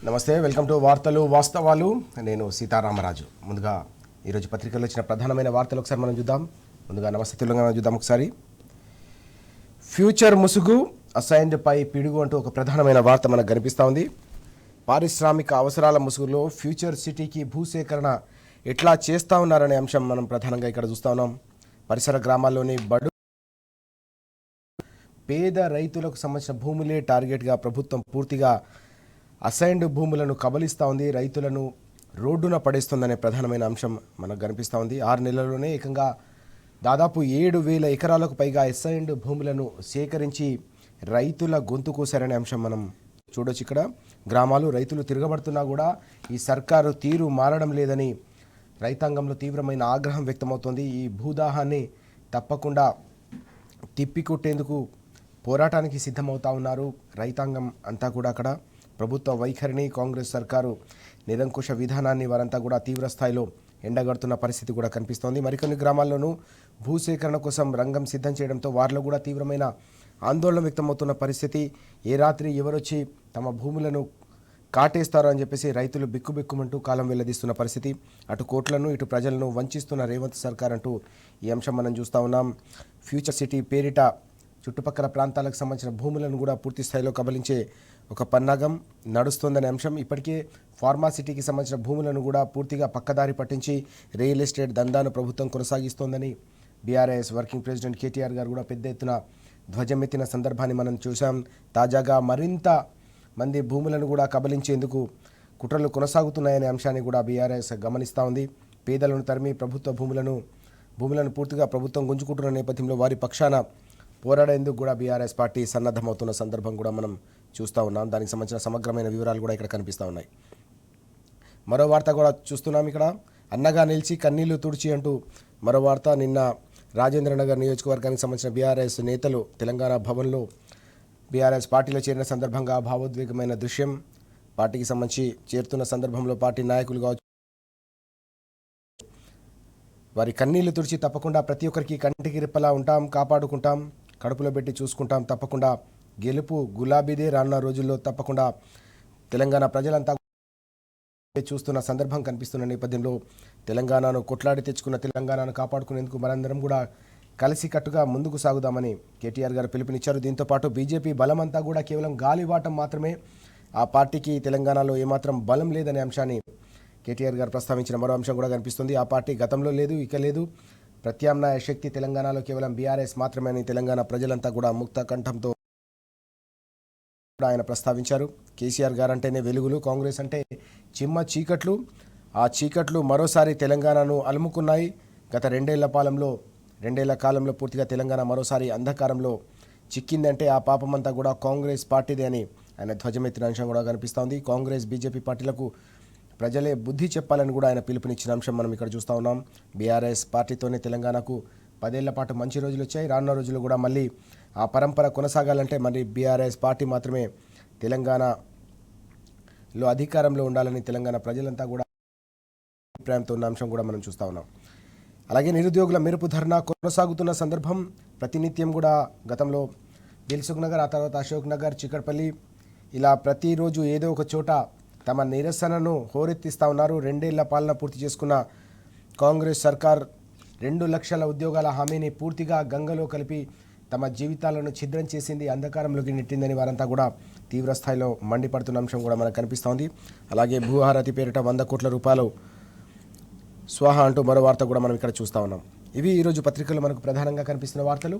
నమస్తే, welcome to వార్తలు వాస్తవాలు. నేను సీతారామరాజు. ముందుగా ఈరోజు పత్రికల్లో వచ్చిన ప్రధానమైన వార్తలు ఒకసారి మనం చూద్దాం. ముందుగా నమస్తే తెలంగాణ చూద్దాం ఒకసారి. ఫ్యూచర్ ముసుగు అసైన్డ్ పై పిడుగు అంటూ ఒక ప్రధానమైన వార్త మనకు కనిపిస్తూ ఉంది. పారిశ్రామిక అవసరాల ముసుగులో ఫ్యూచర్ సిటీకి భూసేకరణ ఎట్లా చేస్తూ ఉన్నారనే అంశం మనం ప్రధానంగా ఇక్కడ చూస్తూ ఉన్నాం. పరిసర గ్రామాల్లోని పేద రైతులకు సంబంధించిన భూములే టార్గెట్గా ప్రభుత్వం పూర్తిగా అసైన్డ్ భూములను కబలిస్తూ ఉంది, రైతులను రోడ్డున పడేస్తుందనే ప్రధానమైన అంశం మనకు కనిపిస్తూ ఉంది. 6 నెలల్లోనే ఏకంగా దాదాపు 7,000 ఎకరాలకు పైగా అసైన్డ్ భూములను సేకరించి రైతుల గొంతు కోసారనే అంశం మనం చూడొచ్చు. ఇక్కడ గ్రామాలు రైతులు తిరగబడుతున్నా కూడా ఈ సర్కారు తీరు మారడం లేదని రైతాంగంలో తీవ్రమైన ఆగ్రహం వ్యక్తమవుతోంది. ఈ భూదాహాన్ని తప్పకుండా తిప్పికొట్టేందుకు పోరాటానికి సిద్ధమవుతా ఉన్నారు రైతాంగం అంతా కూడా. అక్కడ ప్రభుత్వ వైఖరిని, కాంగ్రెస్ సర్కారు నిరంకుశ విధానాన్ని వారంతా కూడా తీవ్ర స్థాయిలో ఎండగడుతున్న పరిస్థితి కూడా కనిపిస్తోంది. మరికొన్ని గ్రామాల్లోనూ భూసేకరణ కోసం రంగం సిద్ధం చేయడంతో వారిలో కూడా తీవ్రమైన ఆందోళన వ్యక్తమవుతున్న పరిస్థితి. ఏ రాత్రి ఎవరొచ్చి తమ భూములను కాటేస్తారో అని చెప్పేసి రైతులు బిక్కుబిక్కుమంటూ కాలం వెల్లదీస్తున్న పరిస్థితి. అటు కోట్లను ఇటు ప్రజలను వంచిస్తున్న రేవంత్ సర్కార్ అంటూ ఈ అంశం మనం చూస్తూ ఉన్నాం. ఫ్యూచర్ సిటీ పేరిట చుట్టుపక్కల ప్రాంతాలకు సంబంధించిన భూములను కూడా పూర్తి స్థాయిలో కబలించే ఒక పన్నాగం నడుస్తోందనే అంశం. ఇప్పటికే ఫార్మాసిటీకి సంబంధించిన భూములను కూడా పూర్తిగా పక్కదారి పట్టించి రియల్ ఎస్టేట్ దందాను ప్రభుత్వం కొనసాగిస్తోందని బీఆర్ఎస్ వర్కింగ్ ప్రెసిడెంట్ కేటీఆర్ గారు కూడా పెద్ద ఎత్తున ధ్వజమెత్తిన సందర్భాన్ని మనం చూసాం. తాజాగా మరింత మంది భూములను కూడా కబలించేందుకు కుట్రలు కొనసాగుతున్నాయనే అంశాన్ని కూడా బీఆర్ఎస్ గమనిస్తూ ఉంది. పేదలను తరిమి ప్రభుత్వ భూములను పూర్తిగా ప్రభుత్వం గుంజుకుంటున్న నేపథ్యంలో వారి పక్షాన పోరాడేందుకు కూడా బీఆర్ఎస్ పార్టీ సన్నద్ధమవుతున్న సందర్భం కూడా మనం చూస్తూ ఉన్నాం. దానికి సంబంధించిన సమగ్రమైన వివరాలు కూడా ఇక్కడ కనిపిస్తూ ఉన్నాయి. మరో వార్త కూడా చూస్తున్నాం. ఇక్కడ అన్నగా నిలిచి కన్నీళ్లు తుడిచి అంటూ మరో వార్త. నిన్న రాజేంద్రనగర్ నియోజకవర్గానికి సంబంధించిన బీఆర్ఎస్ నేతలు తెలంగాణ భవన్లో బీఆర్ఎస్ పార్టీలో చేరిన సందర్భంగా భావోద్వేగమైన దృశ్యం. పార్టీకి సంబంధించి చేరుతున్న సందర్భంలో పార్టీ నాయకులు కావచ్చు వారి కన్నీళ్లు తుడిచి తప్పకుండా ప్రతి ఒక్కరికి కంటికి రెప్పలా ఉంటాం, కాపాడుకుంటాం, కడుపులో పెట్టి చూసుకుంటాం, తప్పకుండా గెలుపు గులాబీదే రానున్న రోజుల్లో తప్పకుండా తెలంగాణ ప్రజలంతా చూస్తున్న సందర్భం కనిపిస్తున్న నేపథ్యంలో తెలంగాణను కొట్లాడి తెచ్చుకున్న తెలంగాణను కాపాడుకునేందుకు మనందరం కూడా కలిసికట్టుగా ముందుకు సాగుదామని కేటీఆర్ గారు పిలుపునిచ్చారు. దీంతోపాటు బీజేపీ బలమంతా కూడా కేవలం గాలివాటం మాత్రమే, ఆ పార్టీకి తెలంగాణలో ఏమాత్రం బలం లేదనే అంశాన్ని కేటీఆర్ గారు ప్రస్తావించిన మరో అంశం కూడా కనిపిస్తుంది. ఆ పార్టీ గతంలో లేదు, ఇక లేదు, ప్రత్యామ్నాయ శక్తి తెలంగాణలో కేవలం బీఆర్ఎస్ మాత్రమే అని తెలంగాణ ప్రజలంతా కూడా ముక్త కంఠంతో ఆయన ప్రస్తావించారు. కేసీఆర్ గారు అంటేనే వెలుగులు, కాంగ్రెస్ అంటే చిమ్మ చీకట్లు. ఆ చీకట్లు మరోసారి తెలంగాణను అలుముకున్నాయి. గత రెండేళ్ల కాలంలో పూర్తిగా తెలంగాణ మరోసారి అంధకారంలో చిక్కిందంటే ఆ పాపమంతా కూడా కాంగ్రెస్ పార్టీదే అని ఆయన ధ్వజమెత్తిన అంశం కూడా కనిపిస్తోంది. కాంగ్రెస్ బీజేపీ పార్టీలకు ప్రజలే బుద్ధి చెప్పాలని కూడా ఆయన పిలుపునిచ్చిన అంశం మనం ఇక్కడ చూస్తూ ఉన్నాం. బీఆర్ఎస్ పార్టీతోనే తెలంగాణకు 10 ఏళ్ల పాటు మంచి రోజులు వచ్చాయి. రానున్న రోజులు కూడా మళ్ళీ ఆ పరంపర కొనసాగాలంటే మరి బీఆర్ఎస్ పార్టీ మాత్రమే తెలంగాణలో అధికారంలో ఉండాలని తెలంగాణ ప్రజలంతా కూడా అభిప్రాయంతో ఉన్న అంశం కూడా మనం చూస్తూ ఉన్నాం. అలాగే నిరుద్యోగుల మెరుపు ధర్నా కొనసాగుతున్న సందర్భం. ప్రతినిత్యం కూడా గతంలో దిల్సుఖ్ నగర్, ఆ తర్వాత అశోక్ నగర్, చికట్పల్లి ఇలా ప్రతిరోజు ఏదో ఒక చోట తమ నిరసనను హోరెత్తిస్తూ ఉన్నారు. 2 ఏళ్ల పాలన పూర్తి చేసుకున్న కాంగ్రెస్ సర్కార్ 2 లక్షల ఉద్యోగాల హామీని పూర్తిగా గంగలో కలిపి తమ జీవితాలను ఛిద్రం చేసింది, అంధకారంలోకి నెట్టిందని వారంతా కూడా తీవ్ర స్థాయిలో మండిపడుతున్న అంశం కూడా మనకు కనిపిస్తోంది. అలాగే భూహారతి పేరిట 100 కోట్ల రూపాయలు స్వాహా అంటూ మరో వార్త కూడా మనం ఇక్కడ చూస్తూ ఉన్నాం. ఇవి ఈరోజు పత్రికల్లో మనకు ప్రధానంగా కనిపిస్తున్న వార్తలు.